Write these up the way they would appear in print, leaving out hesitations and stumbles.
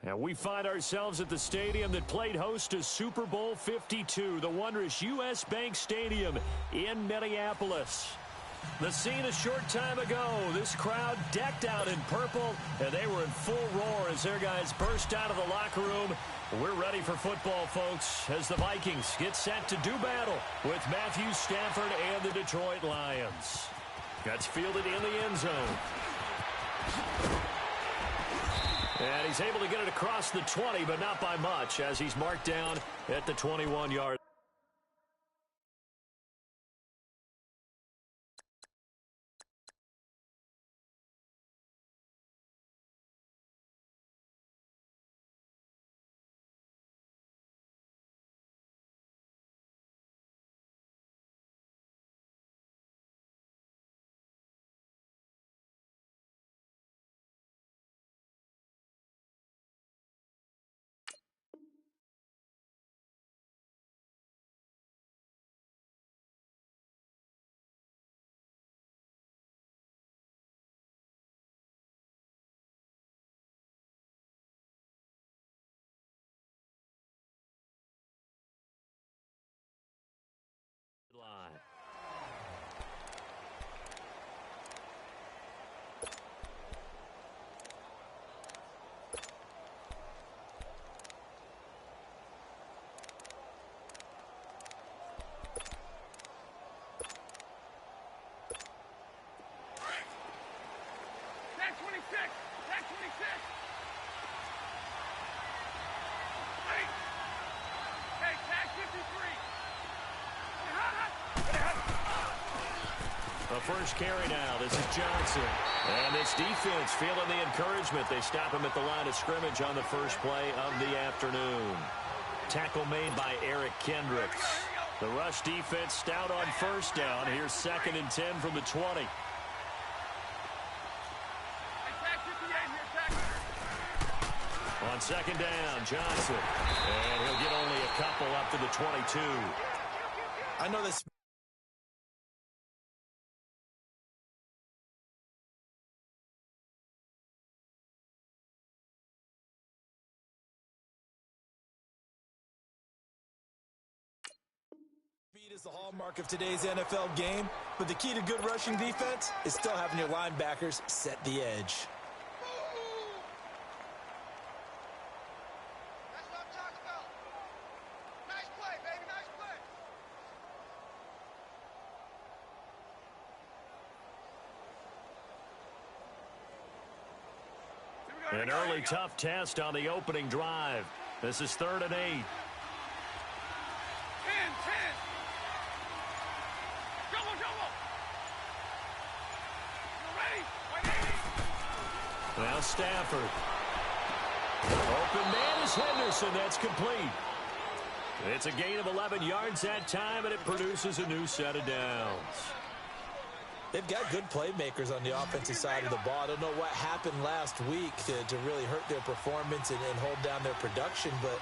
And we find ourselves at the stadium that played host to Super Bowl 52, the wondrous U.S. Bank Stadium in Minneapolis. The scene a short time ago, this crowd decked out in purple, and they were in full roar as their guys burst out of the locker room. We're ready for football, folks, as the Vikings get set to do battle with Matthew Stafford and the Detroit Lions. That's fielded in the end zone. And he's able to get it across the 20, but not by much, as he's marked down at the 21-yard. Line. Tag 26! Tag 26! Hey, tag 53! The first carry now. This is Johnson. And this defense feeling the encouragement. They stop him at the line of scrimmage on the first play of the afternoon. Tackle made by Eric Kendricks. The rush defense stout on first down. Here's 2nd and 10 from the 20. On 2nd down, Johnson. And he'll get only a couple up to the 22. I know this. Speed is the hallmark of today's NFL game, but the key to good rushing defense is still having your linebackers set the edge. That's what I'm talking about. Nice play, baby, nice play. An early tough test on the opening drive. This is 3rd and 8. 10, 10. Double, double. You ready? 180. Now Stafford. Open man is Henderson. That's complete. It's a gain of 11 yards that time, and it produces a new set of downs. They've got good playmakers on the offensive side of the ball. I don't know what happened last week to really hurt their performance and hold down their production, but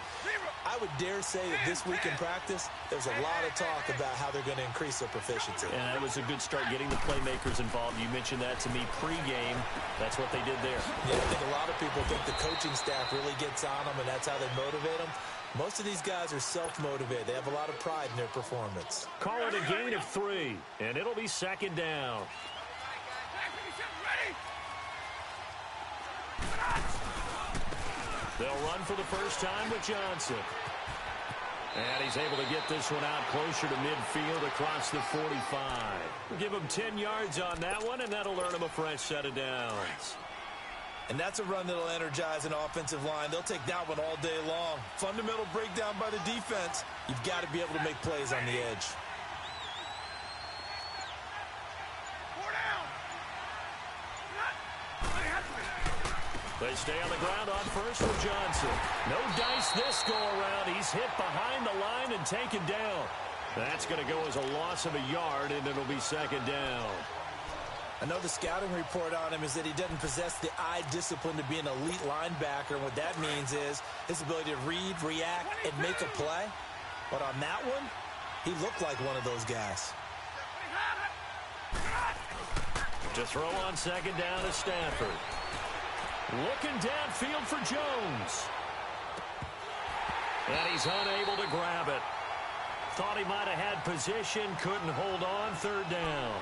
I would dare say that this week in practice, there's a lot of talk about how they're going to increase their proficiency. And it was a good start getting the playmakers involved. You mentioned that to me pregame. That's what they did there. Yeah, I think a lot of people think the coaching staff really gets on them, and that's how they motivate them. Most of these guys are self-motivated. They have a lot of pride in their performance. Call it a gain of 3, and it'll be 2nd down. They'll run for the first time with Johnson. And he's able to get this one out closer to midfield across the 45. We'll give him 10 yards on that one, and that'll earn him a fresh set of downs. And that's a run that'll energize an offensive line. They'll take that one all day long. Fundamental breakdown by the defense. You've got to be able to make plays on the edge. They stay on the ground on first with Johnson. No dice this go-around. He's hit behind the line and taken down. That's going to go as a loss of a yard, and it'll be 2nd down. I know the scouting report on him is that he doesn't possess the eye discipline to be an elite linebacker. And what that means is his ability to read, react, and make a play. But on that one, he looked like one of those guys. To throw on 2nd down to Stafford. Looking downfield for Jones. And he's unable to grab it. Thought he might have had position, couldn't hold on, third down.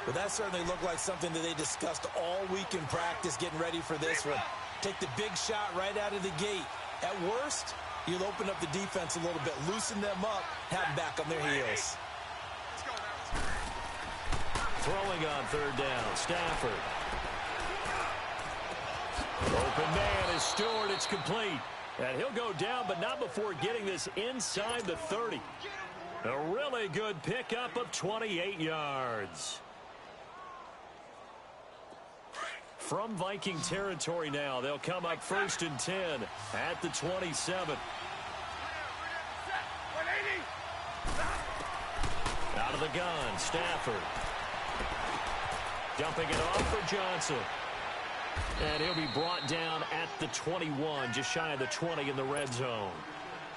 Well, that certainly looked like something that they discussed all week in practice, getting ready for this one. Take the big shot right out of the gate. At worst, you'll open up the defense a little bit, loosen them up, have them back on their heels. Throwing on third down, Stafford. Open man is Stewart. It's complete. And he'll go down, but not before getting this inside the 30. A really good pickup of 28 yards. From Viking territory now, they'll come up 1st and 10 at the 27. Out of the gun, Stafford. Dumping it off for Johnson. And he'll be brought down at the 21, just shy of the 20 in the red zone.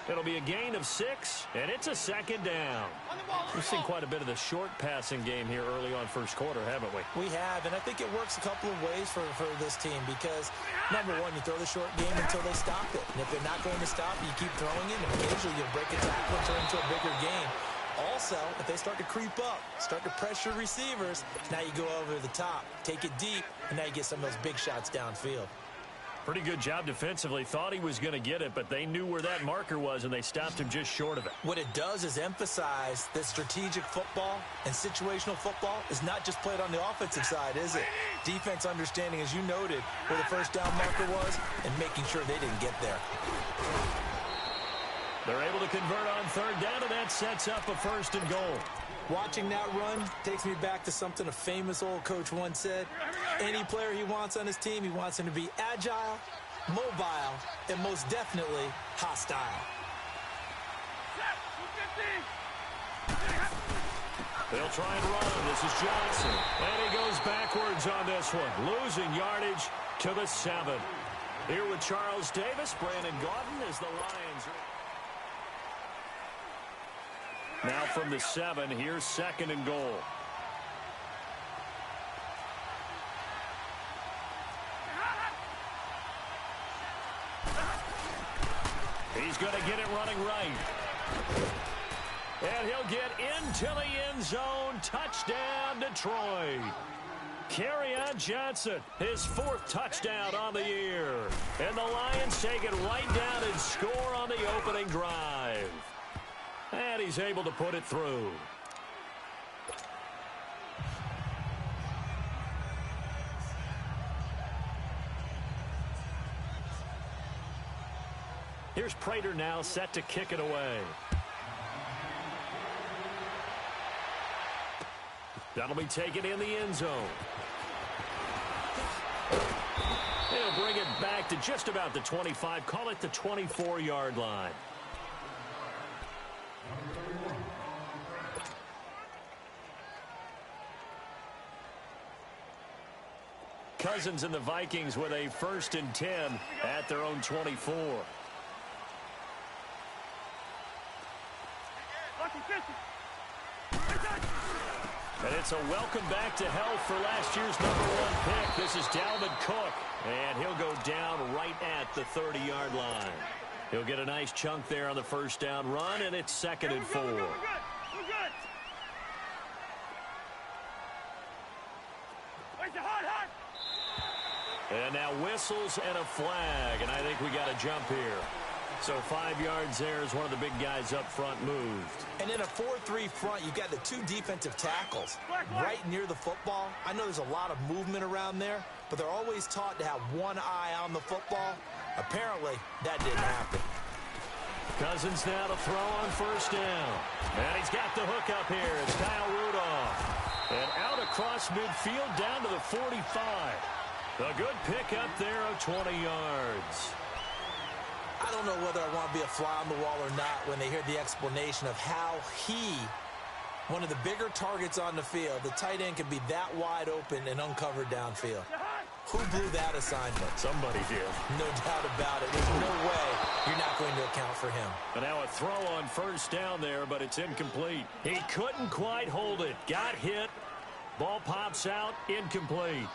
It'll be a gain of 6, and it's a second down. We've seen quite a bit of the short passing game here early on first quarter, haven't we? We have, and I think it works a couple of ways for this team because, number one, you throw the short game until they stop it. And if they're not going to stop it, you keep throwing it, and occasionally you'll break a tackle and turn into a bigger game. Also, if they start to creep up, start to pressure receivers, now you go over the top, take it deep, and now you get some of those big shots downfield. Pretty good job defensively. Thought he was going to get it, but they knew where that marker was, and they stopped him just short of it. What it does is emphasize that strategic football and situational football is not just played on the offensive side, is it? Defense understanding, as you noted, where the first down marker was and making sure they didn't get there. They're able to convert on third down, and that sets up a 1st and goal. Watching that run takes me back to something a famous old coach once said. Any player he wants on his team, he wants him to be agile, mobile, and most definitely hostile. They'll try and run. This is Johnson. And he goes backwards on this one, losing yardage to the 7. Here with Charles Davis, Brandon Gaudin as the Lions. Now from the 7, here's 2nd and goal. He's going to get it running right. And he'll get into the end zone. Touchdown, Detroit. Kerryon Johnson, his 4th touchdown on the year. And the Lions take it right down and score on the opening drive. And he's able to put it through. Here's Prater now set to kick it away. That'll be taken in the end zone. He'll bring it back to just about the 25. Call it the 24-yard line. Cousins and the Vikings with a 1st and 10 at their own 24. And it's a welcome back to health for last year's #1 pick. This is Dalvin Cook, and he'll go down right at the 30-yard line. He'll get a nice chunk there on the 1st down run, and it's 2nd and 4. And now whistles and a flag, and I think we got a jump here. So 5 yards there as one of the big guys up front moved. And in a 4-3 front, you've got the 2 defensive tackles right near the football. I know there's a lot of movement around there, but they're always taught to have one eye on the football. Apparently, that didn't happen. Cousins now to throw on 1st down. And he's got the hook up here. It's Kyle Rudolph. And out across midfield down to the 45. A good pickup there of 20 yards. I don't know whether I want to be a fly on the wall or not when they hear the explanation of how he, one of the bigger targets on the field, the tight end can be that wide open and uncovered downfield. Who blew that assignment? Somebody did. No doubt about it. There's no way you're not going to account for him. And now a throw on 1st down there, but it's incomplete. He couldn't quite hold it. Got hit. Ball pops out. Incomplete.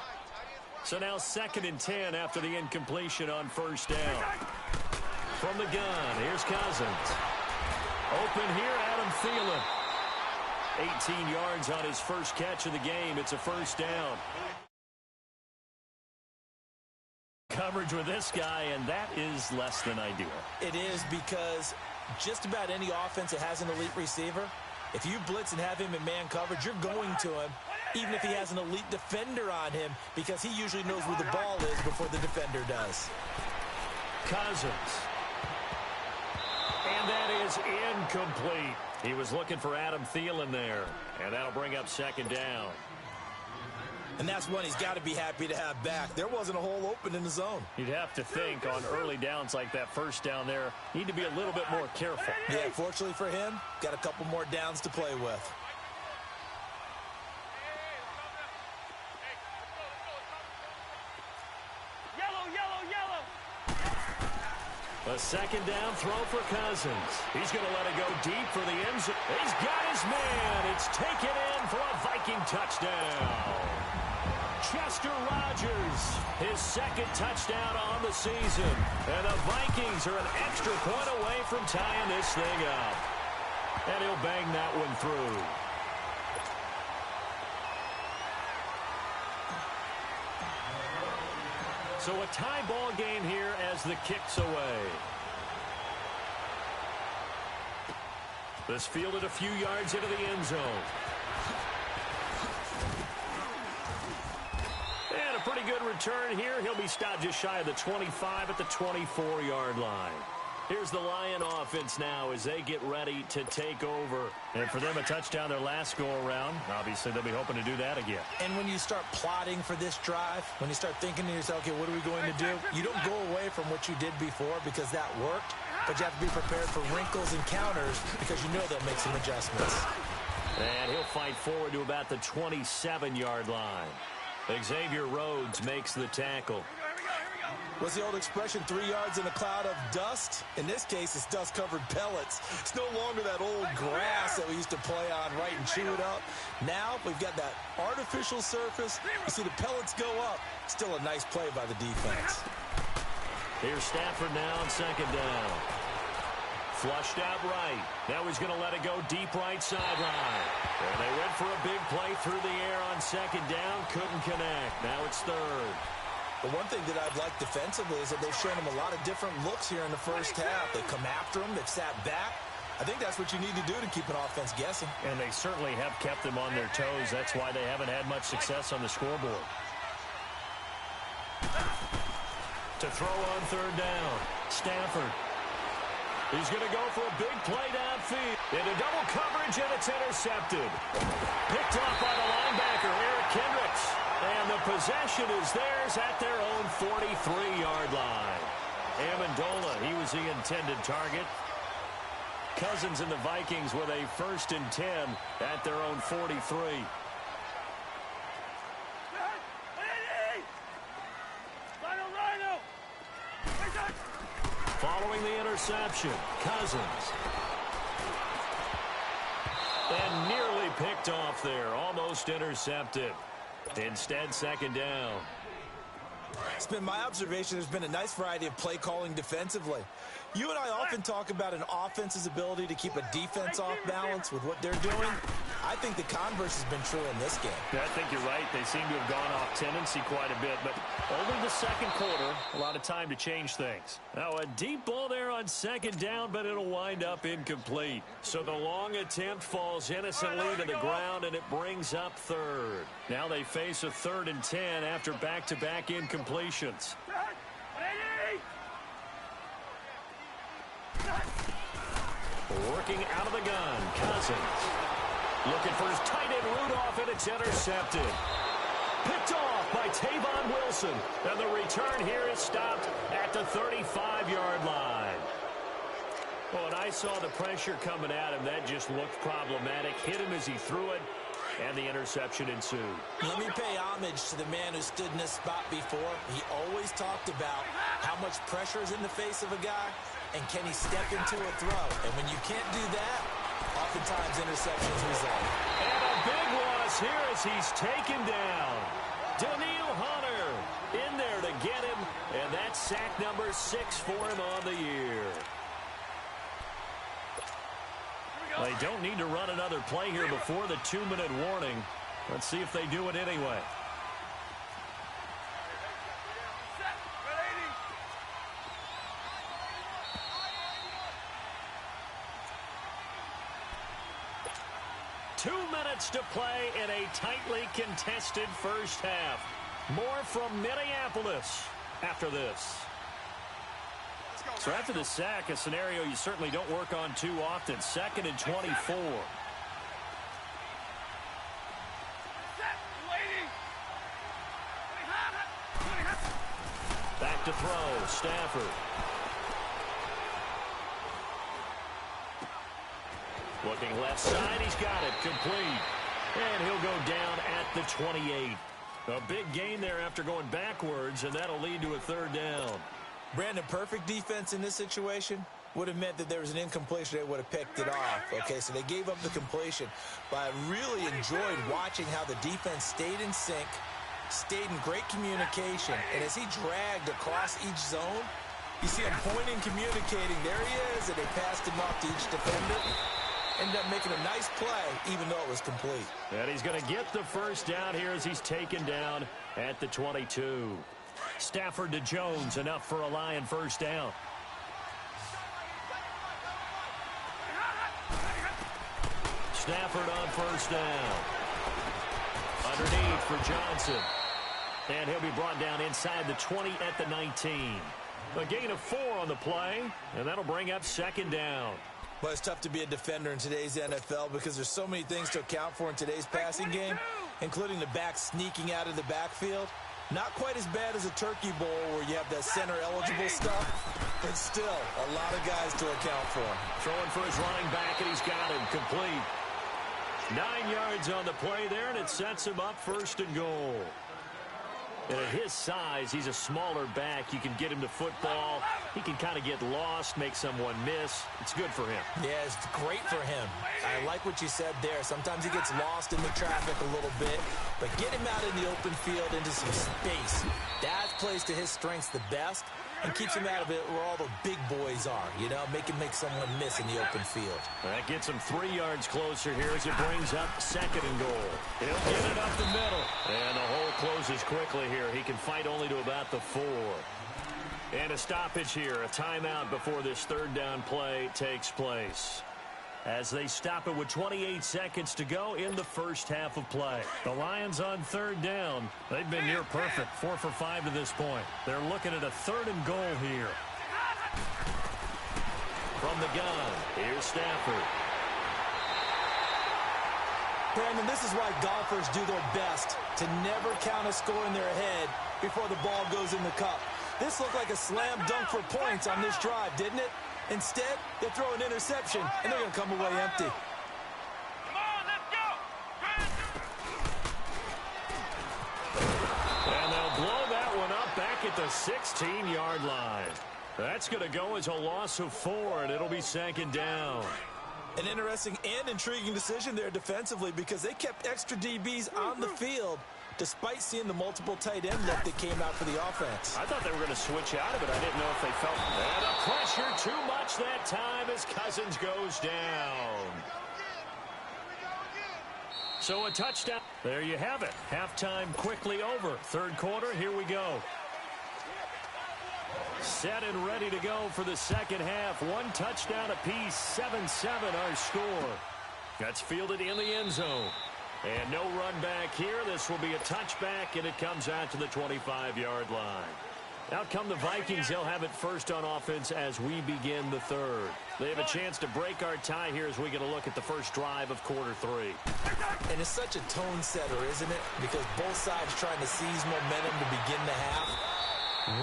So now 2nd and 10 after the incompletion on first down. From the gun, here's Cousins. Open here, Adam Thielen. 18 yards on his first catch of the game. It's a first down. Coverage with this guy, and that is less than ideal. It is, because just about any offense that has an elite receiver, if you blitz and have him in man coverage, you're going to him, even if he has an elite defender on him, because he usually knows where the ball is before the defender does. Cousins. And that is incomplete. He was looking for Adam Thielen there, and that'll bring up 2nd down. And that's one he's got to be happy to have back. There wasn't a hole open in the zone. You'd have to think on early downs like that first down there, need to be a little bit more careful. Yeah, fortunately for him, got a couple more downs to play with. A 2nd down throw for Cousins. He's going to let it go deep for the end zone. He's got his man. It's taken in for a Viking touchdown. Chester Rogers, his 2nd touchdown on the season. And the Vikings are an extra point away from tying this thing up. And he'll bang that one through. So a tie ball game here as the kick's away. This fielded a few yards into the end zone. And a pretty good return here. He'll be stopped just shy of the 25 at the 24-yard line. Here's the Lion offense now as they get ready to take over. And for them, a touchdown their last go-around. Obviously, they'll be hoping to do that again. And when you start plotting for this drive, when you start thinking to yourself, okay, what are we going to do? You don't go away from what you did before because that worked, but you have to be prepared for wrinkles and counters because you know they'll make some adjustments. And he'll fight forward to about the 27-yard line. Xavier Rhodes makes the tackle. What's the old expression, 3 yards in a cloud of dust? In this case, it's dust-covered pellets. It's no longer that old grass that we used to play on, right, and chew it up. Now we've got that artificial surface. You see the pellets go up. Still a nice play by the defense. Here's Stafford now on 2nd down. Flushed out right. Now he's going to let it go deep right sideline. And they went for a big play through the air on 2nd down. Couldn't connect. Now it's 3rd. But one thing that I've liked defensively is that they've shown them a lot of different looks here in the first half. They come after them. They've sat back. I think that's what you need to do to keep an offense guessing. And they certainly have kept them on their toes. That's why they haven't had much success on the scoreboard. To throw on 3rd down, Stafford. He's going to go for a big play downfield. Into double coverage, and it's intercepted. Picked off by the linebacker, Eric Kendricks. And the possession is theirs at their own 43-yard line. Amendola, he was the intended target. Cousins and the Vikings with a 1st and 10 at their own 43. Following the interception, Cousins. And nearly picked off there, almost intercepted. Instead, 2nd down. It's been my observation there's been a nice variety of play calling defensively. You and I often talk about an offense's ability to keep a defense off balance with what they're doing. I think the converse has been true in this game. Yeah, I think you're right. They seem to have gone off tendency quite a bit, but only the 2nd quarter, a lot of time to change things. Now, a deep ball there on 2nd down, but it'll wind up incomplete. So the long attempt falls innocently to the ground, and it brings up 3rd. Now they face a 3rd and 10 after back-to-back incompletions. Working out of the gun, Cousins. Looking for his tight end Rudolph, and it's intercepted. Picked off by Tavon Wilson. And the return here is stopped at the 35-yard line. Well, when I saw the pressure coming at him, that just looked problematic. Hit him as he threw it, and the interception ensued. Let me pay homage to the man who stood in this spot before. He always talked about how much pressure is in the face of a guy, and can he step into a throw? And when you can't do that, oftentimes interceptions result. And a big loss here as he's taken down. Danielle Hunter And that's sack number 6 for him on the year. They don't need to run another play here before the 2-minute warning. Let's see if they do it anyway. To play in a tightly contested first half. More from Minneapolis after this. So after the sack, a scenario you certainly don't work on too often. 2nd and 24. Back to throw, Stafford. Looking left side, he's got it, complete. And he'll go down at the 28. A big gain there after going backwards, and that'll lead to a 3rd down. Brandon, perfect defense in this situation would have meant that there was an incompletion. They would have picked it off. Okay, so they gave up the completion. But I really enjoyed watching how the defense stayed in sync, stayed in great communication. And as he dragged across each zone, you see him pointing, communicating. There he is, and they passed him off to each defender. Ended up making a nice play, even though it was complete. And he's going to get the 1st down here as he's taken down at the 22. Stafford to Jones, enough for a Lion 1st down. Stafford on 1st down. Underneath for Johnson. And he'll be brought down inside the 20 at the 19. A gain of 4 on the play, and that'll bring up 2nd down. Well, it's tough to be a defender in today's NFL because there's so many things to account for in today's passing game, including the back sneaking out of the backfield. Not quite as bad as a turkey bowl where you have that center-eligible stuff, but still a lot of guys to account for. Throwing for his running back, and he's got him complete. 9 yards on the play there, and it sets him up 1st and goal. And at his size, he's a smaller back. You can get him to football. He can kind of get lost, make someone miss. It's good for him. Yeah, it's great for him. I like what you said there. Sometimes he gets lost in the traffic a little bit, but get him out in the open field into some space. That plays to his strengths the best and keeps him out of it where all the big boys are, you know, make someone miss in the open field. That gets him 3 yards closer here as it brings up 2nd and goal. He'll get it up the middle. And the hole closes quickly here. He can fight only to about the 4. And a stoppage here, a timeout before this 3rd down play takes place. As they stop it with 28 seconds to go in the first half of play. The Lions on 3rd down. They've been near perfect, 4 for 5 to this point. They're looking at a 3rd and goal here. From the gun, here's Stafford. Brandon, this is why golfers do their best to never count a score in their head before the ball goes in the cup. This looked like a slam dunk for points on this drive, didn't it? Instead, they throw an interception, and they're going to come away empty. Come on, let's go! And they'll blow that one up back at the 16-yard line. That's going to go as a loss of 4, and it'll be 2nd down. An interesting and intriguing decision there defensively because they kept extra DBs on the field despite seeing the multiple tight end look that came out for the offense. I thought they were going to switch out of it. I didn't know if they felt and the pressure too much that time as Cousins goes down. So a touchdown. There you have it. Halftime quickly over. 3rd quarter, here we go. Set and ready to go for the 2nd half. 1 touchdown apiece, 7-7 our score. That's fielded in the end zone. And no run back here. This will be a touchback, and it comes out to the 25-yard line. Out come the Vikings. They'll have it first on offense as we begin the 3rd. They have a chance to break our tie here as we get a look at the first drive of quarter 3. And it's such a tone setter, isn't it? Because both sides trying to seize momentum to begin the half.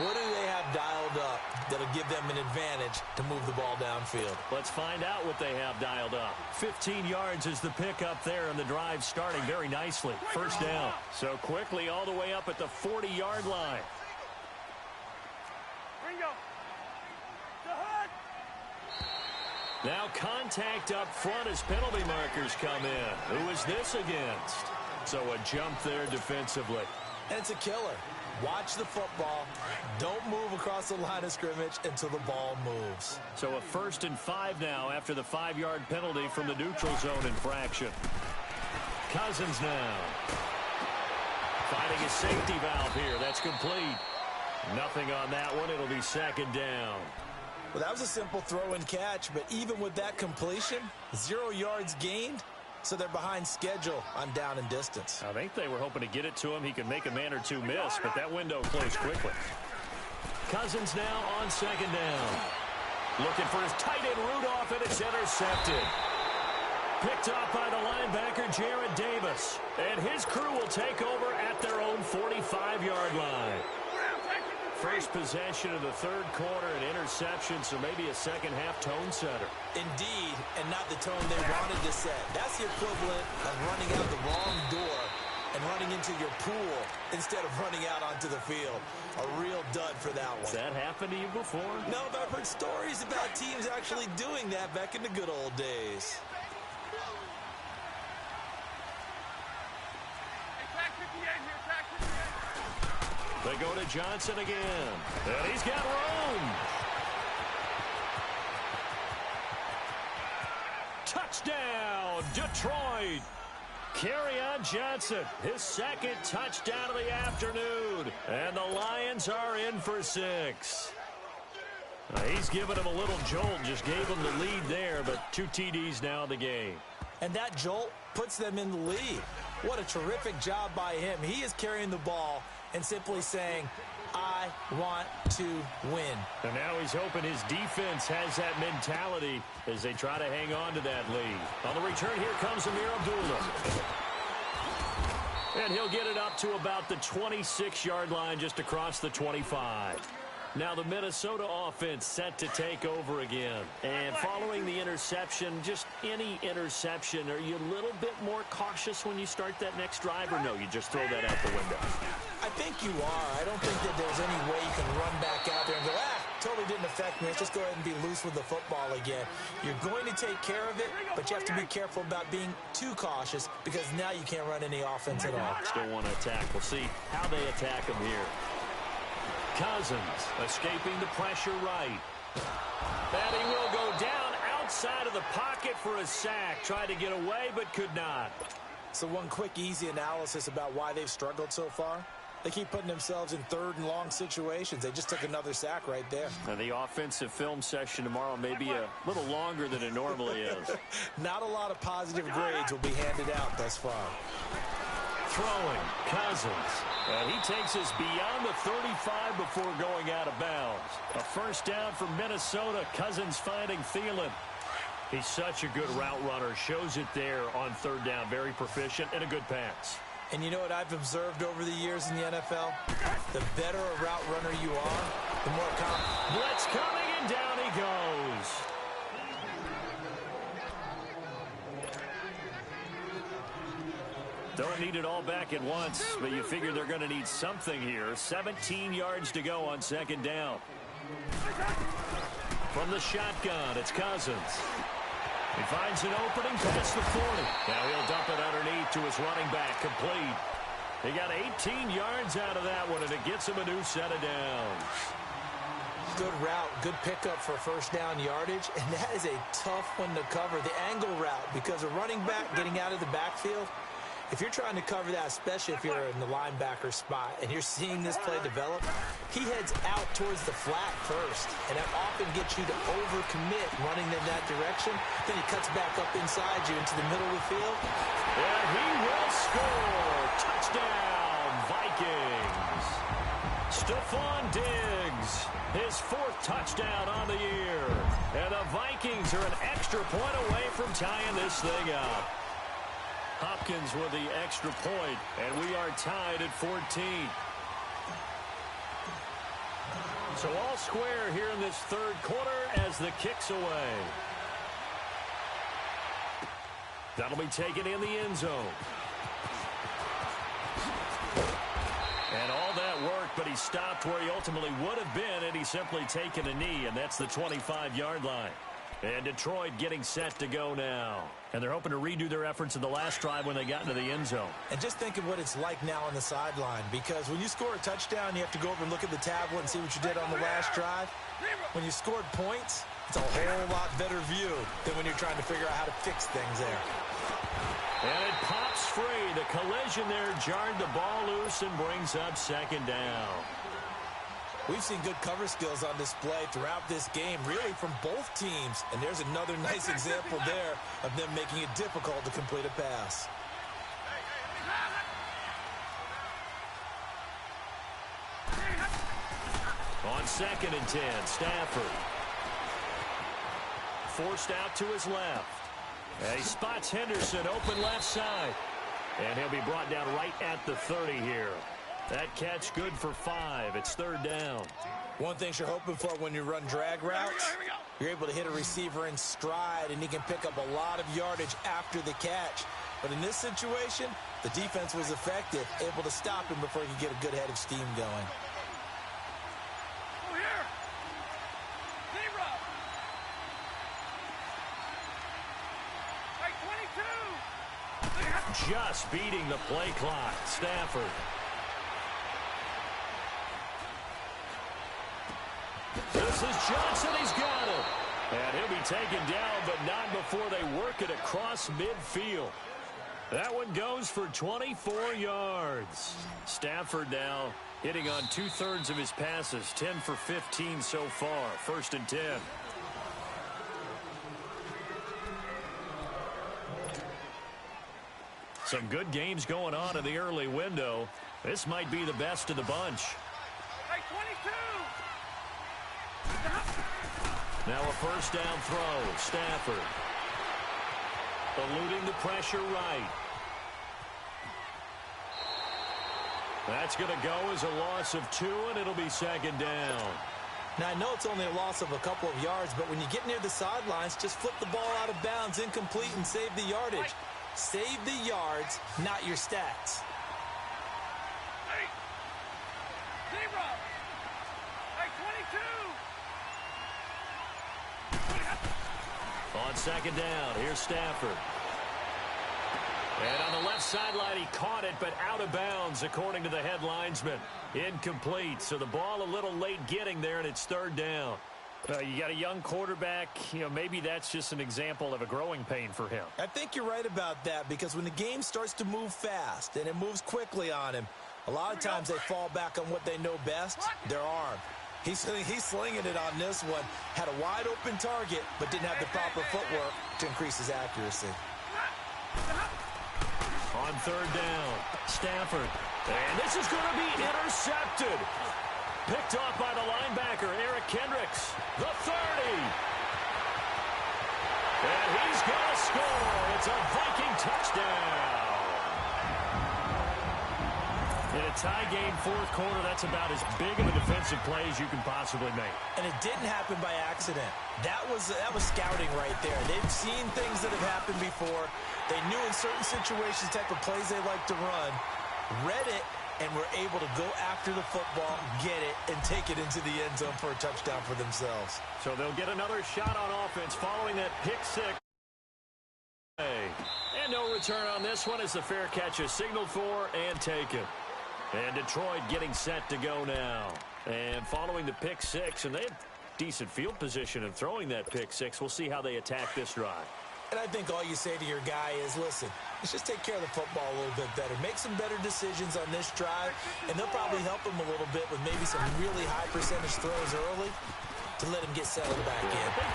What do they have dialed up that'll give them an advantage to move the ball downfield? Let's find out what they have dialed up. 15 yards is the pickup there, and the drive starting very nicely. 1st down. So quickly all the way up at the 40-yard line. Ringo. The hood. Now contact up front as penalty markers come in. Who is this against? So a jump there defensively. And it's a killer. Watch the football. Don't move across the line of scrimmage until the ball moves. So a 1st and 5 now after the 5-yard penalty from the neutral zone infraction. Cousins now. Finding a safety valve here. That's complete. Nothing on that one. It'll be 2nd down. Well, that was a simple throw and catch, but even with that completion, 0 yards gained, so they're behind schedule on down and distance. I think they were hoping to get it to him. He could make a man or two miss, but that window closed quickly. Cousins now on 2nd down. Looking for his tight end Rudolph, and it's intercepted. Picked off by the linebacker, Jared Davis. And his crew will take over at their own 45-yard line. First possession of the 3rd quarter, an interception, so maybe a second-half tone setter. Indeed, and not the tone they wanted to set. That's the equivalent of running out the wrong door and running into your pool instead of running out onto the field. A real dud for that one. Has that happened to you before? No, but I've heard stories about teams actually doing that back in the good old days. They go to Johnson again. And he's got room. Touchdown, Detroit. Kerryon Johnson, his 2nd touchdown of the afternoon. And the Lions are in for 6. He's given him a little jolt, just gave him the lead there, but 2 TDs now in the game. And that jolt puts them in the lead. What a terrific job by him. He is carrying the ball and simply saying, I want to win. And now he's hoping his defense has that mentality as they try to hang on to that lead. On the return, here comes Amir Abdullah. And he'll get it up to about the 26-yard line, just across the 25. Now the Minnesota offense set to take over again. And following the interception, just any interception, are you a little bit more cautious when you start that next drive, or no, you just throw that out the window? I think you are. I don't think that there's any way you can run back out there and go, totally didn't affect me. Let's just go ahead and be loose with the football again. You're going to take care of it, but you have to be careful about being too cautious because now you can't run any offense at all. Still want to attack. We'll see how they attack him here. Cousins escaping the pressure right. And he will go down outside of the pocket for a sack. Tried to get away, but could not. So one quick, easy analysis about why they've struggled so far. They keep putting themselves in 3rd and long situations. They just took another sack right there. And the offensive film session tomorrow may be a little longer than it normally is. Not a lot of positive grades will be handed out thus far. Throwing, Cousins. And he takes us beyond the 35 before going out of bounds. A 1st down for Minnesota. Cousins finding Thielen. He's such a good route runner. Shows it there on 3rd down. Very proficient and a good pass. And you know what I've observed over the years in the NFL? The better a route runner you are, the more confident. Blitz coming, and down he goes. Don't need it all back at once, but you figure they're going to need something here. 17 yards to go on 2nd down. From the shotgun, it's Cousins. He finds an opening past the 40. Now he'll dump it underneath to his running back, complete. He got 18 yards out of that one, and it gets him a new set of downs. Good route, good pickup for 1st down yardage, and that is a tough one to cover, the angle route, because a running back getting out of the backfield, if you're trying to cover that, especially if you're in the linebacker spot and you're seeing this play develop, he heads out towards the flat first, and that often gets you to overcommit running in that direction. Then he cuts back up inside you into the middle of the field. And he will score. Touchdown, Vikings. Stephon Diggs, his 4th touchdown on the year. And the Vikings are an extra point away from tying this thing up. Hopkins with the extra point, and we are tied at 14. So all square here in this 3rd quarter as the kick's away. That'll be taken in the end zone. And all that work, but he stopped where he ultimately would have been, and he's simply taken a knee, and that's the 25-yard line. And Detroit getting set to go now. And they're hoping to redo their efforts in the last drive when they got into the end zone. And just think of what it's like now on the sideline, because when you score a touchdown, you have to go over and look at the tablet and see what you did on the last drive. When you scored points, it's a whole lot better view than when you're trying to figure out how to fix things there. And it pops free. The collision there jarred the ball loose and brings up second down. We've seen good cover skills on display throughout this game, really from both teams. And there's another nice example there of them making it difficult to complete a pass. On 2nd and 10, Stafford. Forced out to his left. And he spots Henderson open left side. And he'll be brought down right at the 30 here. That catch good for 5. It's 3rd down. One thing you're hoping for when you run drag routes, you're able to hit a receiver in stride, and he can pick up a lot of yardage after the catch. But in this situation, the defense was effective, able to stop him before he could get a good head of steam going. Just beating the play clock. Stafford. This is Johnson. He's got it. And he'll be taken down, but not before they work it across midfield. That one goes for 24 yards. Stafford now hitting on 2/3 of his passes. 10 for 15 so far. 1st and 10. Some good games going on in the early window. This might be the best of the bunch. Hey, 22! Now a 1st down throw. Stafford. Eluding the pressure right. That's going to go as a loss of 2, and it'll be 2nd down. Now, I know it's only a loss of a couple of yards, but when you get near the sidelines, just flip the ball out of bounds, incomplete, and save the yardage. Save the yards, not your stats. Hey! 0! Hey, 22! On 2nd down, here's Stafford. And on the left sideline, he caught it, but out of bounds, according to the head linesman. Incomplete, so the ball a little late getting there, and it's 3rd down. You got a young quarterback. Maybe that's just an example of a growing pain for him. I think you're right about that, because when the game starts to move fast and it moves quickly on him, a lot of times they fall back on what they know best, their arm. He's slinging it on this one. Had a wide open target, but didn't have the proper footwork to increase his accuracy. On 3rd down, Stafford. And this is going to be intercepted. Picked off by the linebacker, Eric Kendricks. The 30. And he's going to score. It's a Viking touchdown. In a tie game 4th quarter, that's about as big of a defensive play as you can possibly make. And it didn't happen by accident. That was scouting right there. They've seen things that have happened before. They knew in certain situations the type of plays they like to run, read it, and were able to go after the football, get it, and take it into the end zone for a touchdown for themselves. So they'll get another shot on offense following that pick 6. And no return on this one as the fair catch is signaled for and taken. And Detroit getting set to go now. And following the pick 6, and they have decent field position in throwing that pick 6. We'll see how they attack this drive. And I think all you say to your guy is, listen, let's just take care of the football a little bit better. Make some better decisions on this drive, and they'll probably help him a little bit with maybe some really high percentage throws early to let him get settled back in. They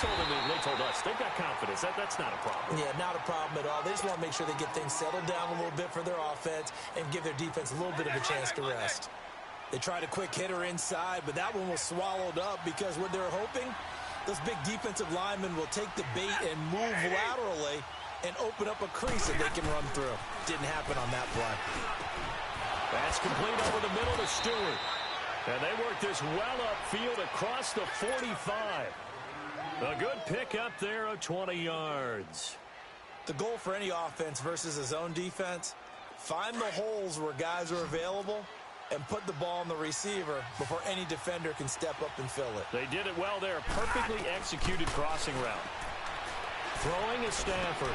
told us they've got confidence. That's not a problem. Yeah, not a problem at all. They just want to make sure they get things settled down a little bit for their offense and give their defense a little bit of a chance to rest. They tried a quick hitter inside, but that one was swallowed up because what they're hoping, those big defensive linemen will take the bait and move laterally and open up a crease that they can run through. Didn't happen on that play. That's complete over the middle to Stewart. And they work this well upfield across the 45. A good pick up there of 20 yards. The goal for any offense versus a zone defense, find the holes where guys are available and put the ball on the receiver before any defender can step up and fill it. They did it well there. Perfectly executed crossing route. Throwing is Stafford.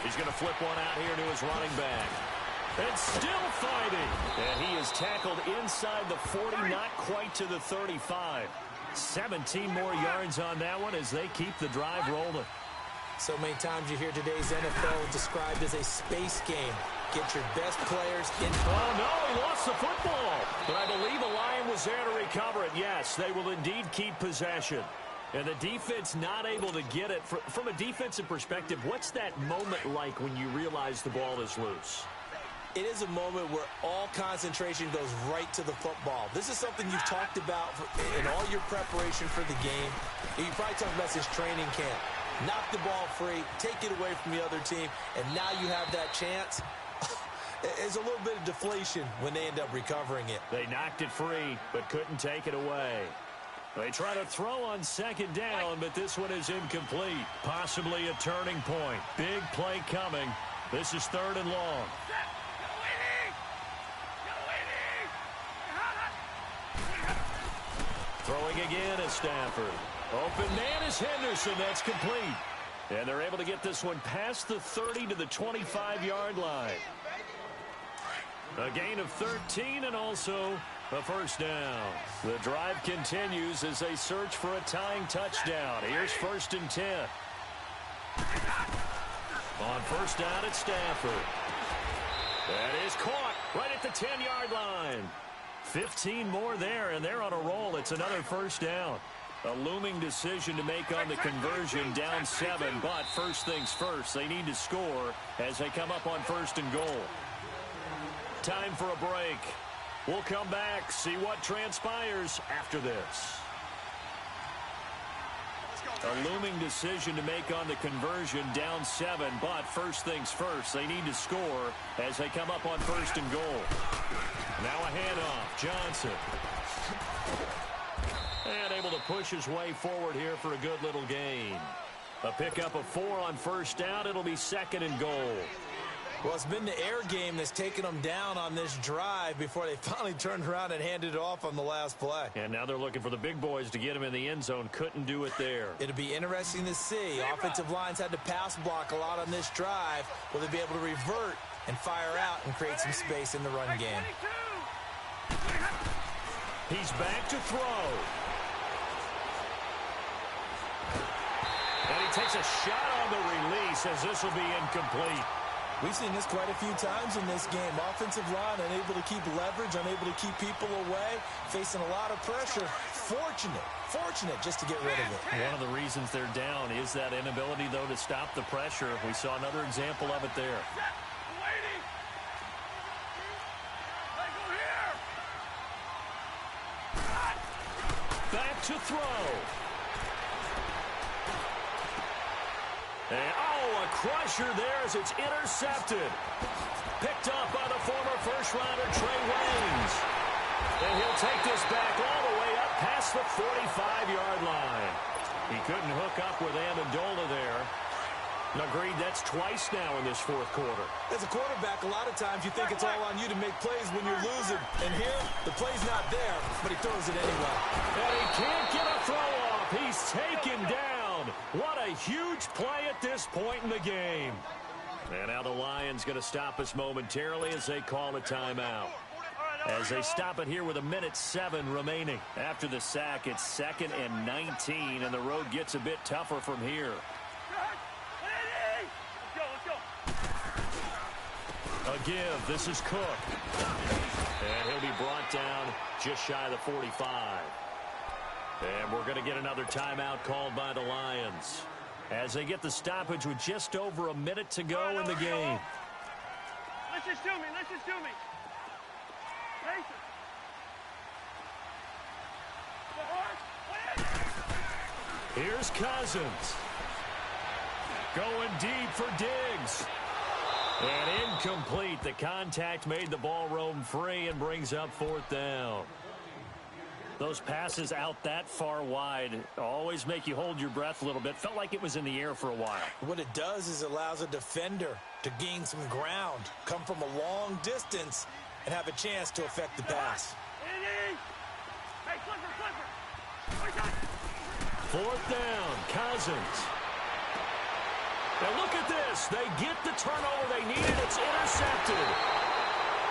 He's going to flip one out here to his running back. And still fighting. And he is tackled inside the 40, not quite to the 35. 17 more yards on that one as they keep the drive rolling. So many times you hear today's NFL described as a space game. Get your best players in. Oh, no, he lost the football. But I believe a Lion was there to recover it. Yes, they will indeed keep possession. And the defense not able to get it. From a defensive perspective, what's that moment like when you realize the ball is loose? It is a moment where all concentration goes right to the football. This is something you've talked about in all your preparation for the game. You probably talked about this training camp. Knock the ball free, take it away from the other team, and now you have that chance. There's a little bit of deflation when they end up recovering it. They knocked it free, but couldn't take it away. They try to throw on second down, but this one is incomplete. Possibly a turning point. Big play coming. This is 3rd and long. Throwing again is Stafford. Open man is Henderson. That's complete. And they're able to get this one past the 30 to the 25-yard line. A gain of 13 and also a first down. The drive continues as they search for a tying touchdown. Here's 1st and 10. On first down, it's Stafford. That is caught right at the 10-yard line. 15 more there, and they're on a roll. It's another first down. A looming decision to make on the conversion, down 7, but first things first, they need to score as they come up on 1st and goal. Time for a break. We'll come back, see what transpires after this. A looming decision to make on the conversion, down 7, but first things first, they need to score as they come up on 1st and goal. Now a handoff, Johnson. And able to push his way forward here for a good little gain. A pickup of 4 on first down. It'll be 2nd and goal. Well, it's been the air game that's taken them down on this drive before they finally turned around and handed it off on the last play. And now they're looking for the big boys to get him in the end zone. Couldn't do it there. It'll be interesting to see. Offensive lines had to pass block a lot on this drive. Will they be able to revert and fire out and create some space in the run game? He's back to throw. And he takes a shot on the release as this will be incomplete. We've seen this quite a few times in this game. Offensive line unable to keep leverage, unable to keep people away, facing a lot of pressure. Fortunate just to get rid of it. One of the reasons they're down is that inability, though, to stop the pressure. We saw another example of it there. Back to throw. And, a crusher there as it's intercepted. Picked up by the former first-rounder Trey Waynes. And he'll take this back all the way up past the 45-yard line. He couldn't hook up with Amendola there. Agreed, that's twice now in this 4th quarter. As a quarterback, a lot of times you think it's all on you to make plays when you're losing. And here, the play's not there, but he throws it anyway. And he can't get a throw off. He's taken down. What a huge play at this point in the game. And now the Lions going to stop us momentarily as they call a timeout. As they stop it here with 1:07 remaining. After the sack, it's 2nd and 19, and the road gets a bit tougher from here. A give. This is Cook. And he'll be brought down just shy of the 45. And we're going to get another timeout called by the Lions as they get the stoppage with just over a minute to go in the game. Listen to me. Listen to me. Here's Cousins. Going deep for Diggs. And incomplete. The contact made the ball roam free and brings up 4th down. Those passes out that far wide always make you hold your breath a little bit. Felt like it was in the air for a while. What it does is it allows a defender to gain some ground, come from a long distance, and have a chance to affect the pass. Hey, Clifford. 4th down, Cousins. And look at this. They get the turnover they needed. It's intercepted.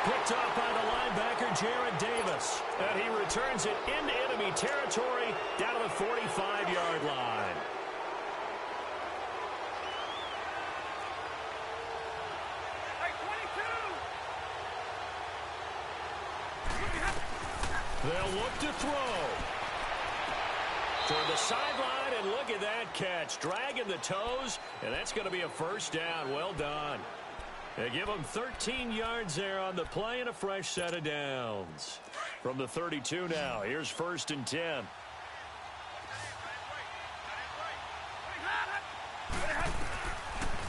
Picked up by the linebacker, Jarrad Davis. And he returns it into enemy territory down to the 45-yard line. They'll look to throw. Toward the sideline, and look at that catch. Dragging the toes, and that's going to be a first down. Well done. They give them 13 yards there on the play and a fresh set of downs. From the 32 now, here's 1st and 10.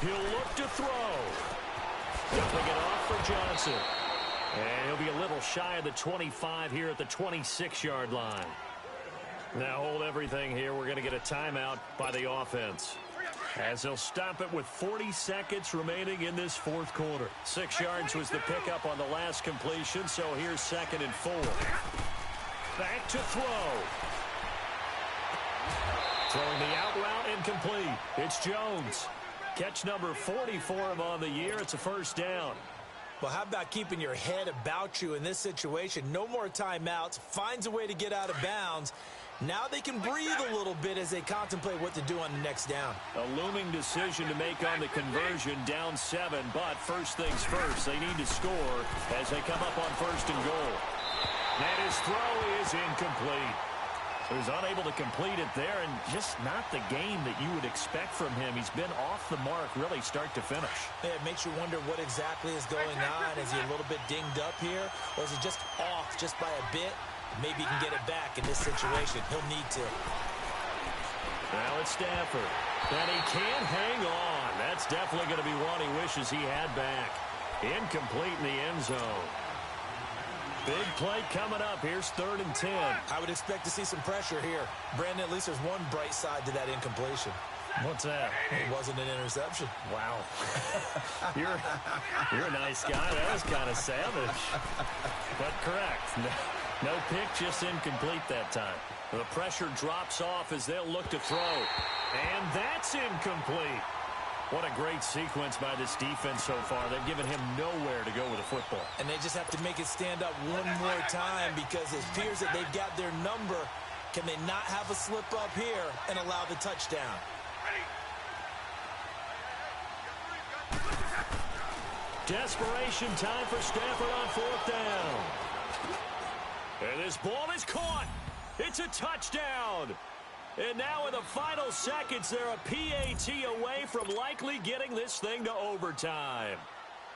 He'll look to throw. Dumping it off for Johnson. And he'll be a little shy of the 25 here at the 26-yard line. Now hold everything here. We're going to get a timeout by the offense, as they'll stop it with 40 seconds remaining in this fourth quarter. 6 yards was the pickup on the last completion, so here's 2nd and 4. Back to throw. Throwing the out route incomplete. It's Jones. Catch number 40 for him on the year. It's a first down. Well, how about keeping your head about you in this situation? No more timeouts. Finds a way to get out of bounds. Now they can breathe a little bit as they contemplate what to do on the next down. A looming decision to make on the conversion, down 7. But first things first, they need to score as they come up on 1st and goal. And his throw is incomplete. He was unable to complete it there, and just not the game that you would expect from him. He's been off the mark really start to finish. Yeah, it makes you wonder what exactly is going on. Is he a little bit dinged up here, or is he just off just by a bit? Maybe he can get it back in this situation. He'll need to. Now it's Stafford. And he can't hang on. That's definitely going to be one he wishes he had back. Incomplete in the end zone. Big play coming up. Here's 3rd and 10. I would expect to see some pressure here. Brandon, at least there's one bright side to that incompletion. What's that? It wasn't an interception. Wow. You're a nice guy. That was kind of savage. But correct. No pick, just incomplete that time. The pressure drops off as they'll look to throw. And that's incomplete. What a great sequence by this defense so far. They've given him nowhere to go with the football. And they just have to make it stand up one more time, because it appears that they've got their number. Can they not have a slip up here and allow the touchdown? Desperation time for Stafford on 4th down. And this ball is caught. It's a touchdown. And now in the final seconds, they're a PAT away from likely getting this thing to overtime.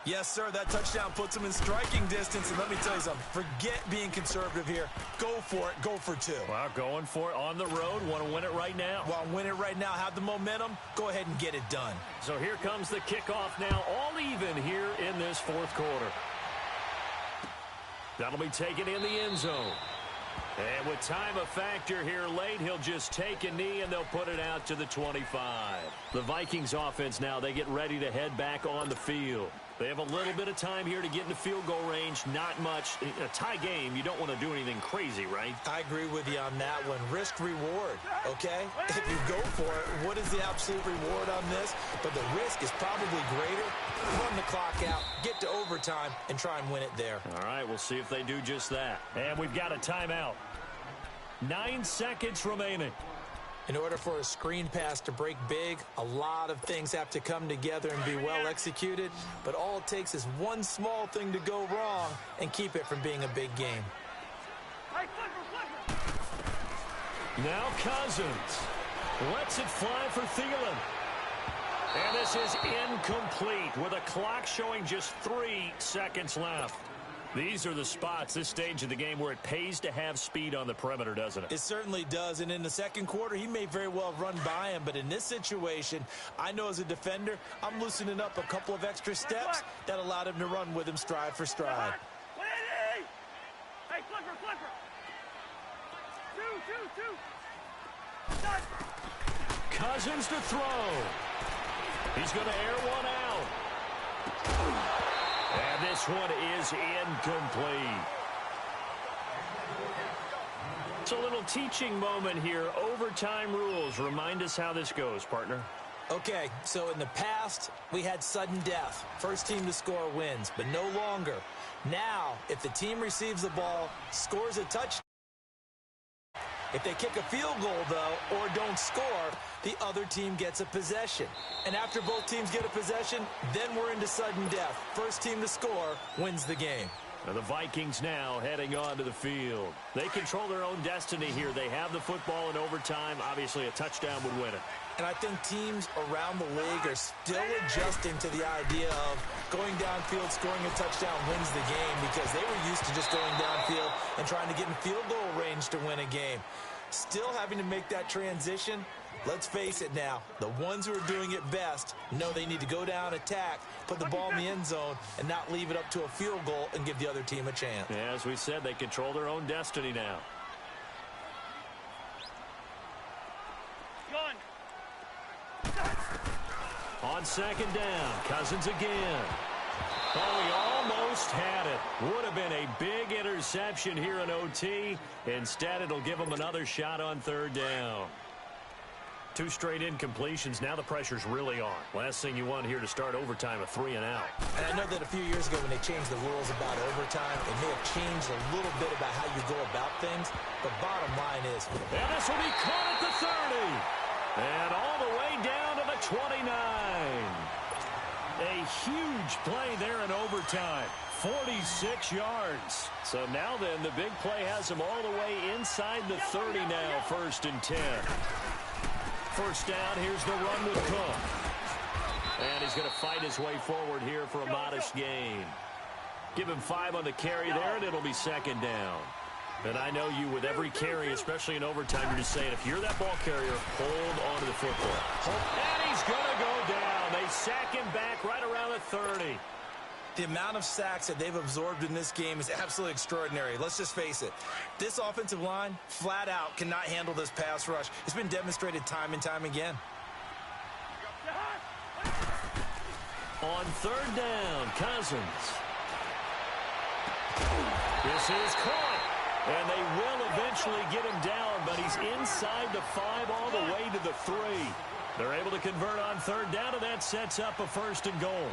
Yes, sir, that touchdown puts them in striking distance. And let me tell you something, forget being conservative here. Go for it. Go for 2. Wow, going for it on the road. Want to win it right now. Well, win it right now. Have the momentum. Go ahead and get it done. So here comes the kickoff now, all even here in this fourth quarter. That'll be taken in the end zone. And with time a factor here late, he'll just take a knee and they'll put it out to the 25. The Vikings offense now, they get ready to head back on the field. They have a little bit of time here to get into field goal range. Not much. A tie game, you don't want to do anything crazy, right? I agree with you on that one. Risk reward, okay? If you go for it, what is the absolute reward on this? But the risk is probably greater. Run the clock out, get to overtime, and try and win it there. All right, we'll see if they do just that. And we've got a timeout. 9 seconds remaining. In order for a screen pass to break big, a lot of things have to come together and be well executed. But all it takes is one small thing to go wrong and keep it from being a big game. Now Cousins lets it fly for Thielen. And this is incomplete with a clock showing just 3 seconds left. These are the spots, this stage of the game, where it pays to have speed on the perimeter, doesn't it? It certainly does, and in the second quarter, he may very well run by him, but in this situation, I know as a defender, I'm loosening up a couple of extra steps that allowed him to run with him stride for stride. Hey, flipper. Two. Cousins to throw. He's going to air one out. And this one is incomplete. It's a little teaching moment here. Overtime rules. Remind us how this goes, partner. Okay, so in the past, we had sudden death. First team to score wins, but no longer. Now, if the team receives the ball, scores a touchdown, if they kick a field goal, though, or don't score, the other team gets a possession. And after both teams get a possession, then we're into sudden death. First team to score wins the game. And the Vikings now heading onto the field. They control their own destiny here. They have the football in overtime. Obviously, a touchdown would win it. And I think teams around the league are still adjusting to the idea of going downfield, scoring a touchdown wins the game, because they were used to just going downfield and trying to get in field goal range to win a game. Still having to make that transition. Let's face it now, the ones who are doing it best know they need to go down, attack, put the ball in the end zone, and not leave it up to a field goal and give the other team a chance. Yeah, as we said, they control their own destiny now. On second down, Cousins again. Oh, he almost had it. Would have been a big interception here in OT. Instead, it'll give him another shot on third down. 2 straight incompletions. Now the pressure's really on. Last thing you want here to start overtime, a 3 and out. And I know that a few years ago when they changed the rules about overtime, it may have changed a little bit about how you go about things. But bottom line is... And this will be caught at the 30. And all the way down to the 29. A huge play there in overtime. 46 yards. So now then, the big play has him all the way inside the 30 now, 1st and 10. First down, here's the run with Cook. And he's going to fight his way forward here for a modest gain. Give him 5 on the carry there, and it'll be second down. And I know you, with every carry, especially in overtime, you're just saying, if you're that ball carrier, hold on to the football. And he's going to go down. They sack him back right around the 30. The amount of sacks that they've absorbed in this game is absolutely extraordinary. Let's just face it. This offensive line, flat out, cannot handle this pass rush. It's been demonstrated time and time again. On third down, Cousins. This is caught. And they will eventually get him down, but he's inside the 5 all the way to the 3. They're able to convert on third down, and that sets up a 1st and goal.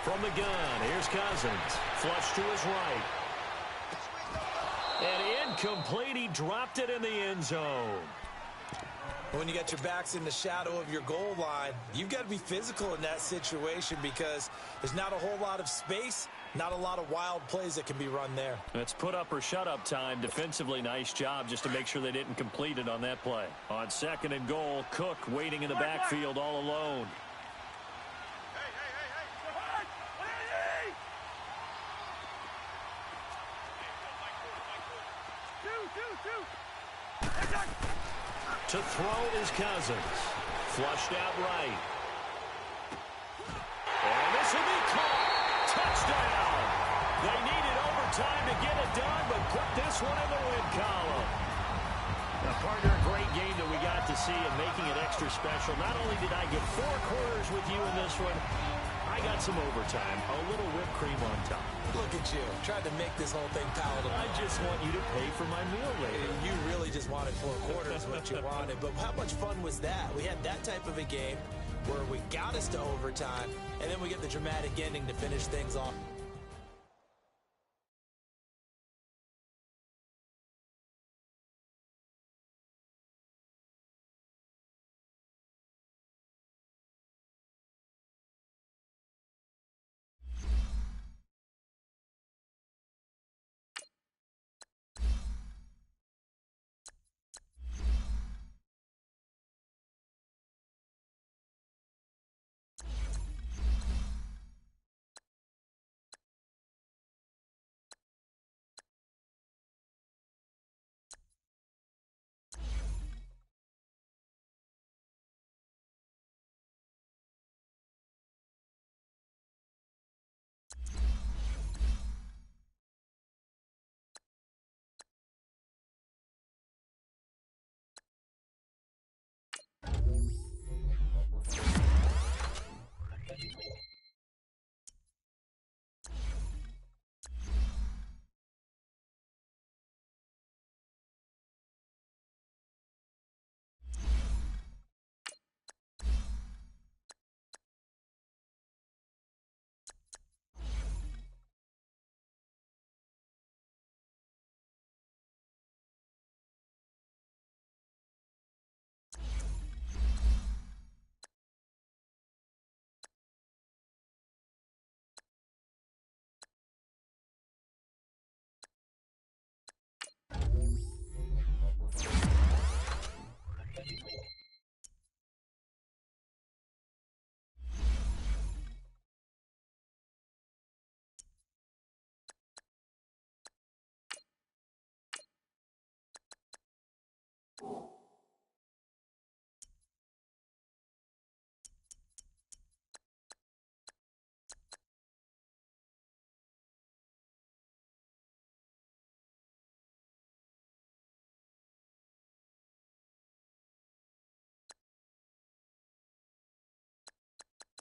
From the gun, here's Cousins. Flush to his right. And incomplete. He dropped it in the end zone. When you got your backs in the shadow of your goal line, you've got to be physical in that situation because there's not a whole lot of space, not a lot of wild plays that can be run there. It's put up or shut up time. Defensively, nice job just to make sure they didn't complete it on that play. On 2nd and goal, Cook waiting in the backfield all alone. To throw is Cousins. Flushed out right. And this will be caught. Touchdown. They needed overtime to get it done, but put this one in the win column. Now, partner, a great game that we got to see and making it extra special. Not only did I get 4 quarters with you in this one, I got some overtime, a little whipped cream on top. Look at you, tried to make this whole thing palatable. I just want you to pay for my meal later. You really just wanted 4 quarters, what you wanted. But how much fun was that? We had that type of a game where we got us to overtime, and then we get the dramatic ending to finish things off.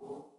you